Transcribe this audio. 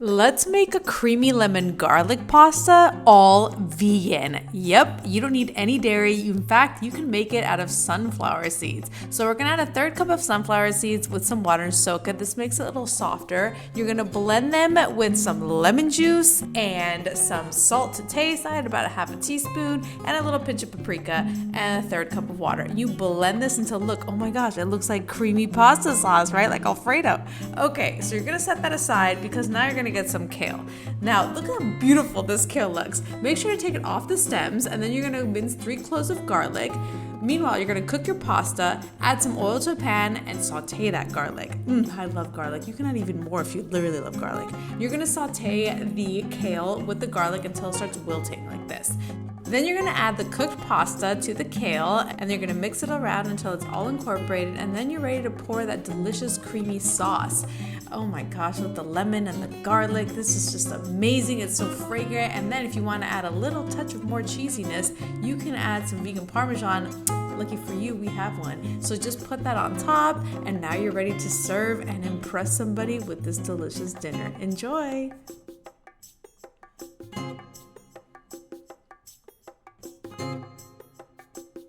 Let's make a creamy lemon garlic pasta, all vegan. Yep, you don't need any dairy. In fact, you can make it out of sunflower seeds. So we're gonna add a 1/3 cup of sunflower seeds with some water and soak it. This makes it a little softer. You're gonna blend them with some lemon juice and some salt to taste. I had about 1/2 teaspoon and a little pinch of paprika and a 1/3 cup of water. You blend this until, look, oh my gosh, it looks like creamy pasta sauce, right? Like Alfredo. Okay, so you're gonna set that aside because now you're gonna get some kale. Now, look how beautiful this kale looks. Make sure to take it off the stems, and then you're gonna mince 3 cloves of garlic. Meanwhile, you're gonna cook your pasta, add some oil to a pan, and saute that garlic. I love garlic. You can add even more if you literally love garlic. You're gonna saute the kale with the garlic until it starts wilting like this. Then you're gonna add the cooked pasta to the kale, and you're gonna mix it around until it's all incorporated, and then you're ready to pour that delicious creamy sauce. Oh my gosh, with the lemon and the garlic, this is just amazing. It's so fragrant. And then if you wanna add a little touch of more cheesiness, you can add some vegan Parmesan. Lucky for you, we have one. So just put that on top, and now you're ready to serve and impress somebody with this delicious dinner. Enjoy!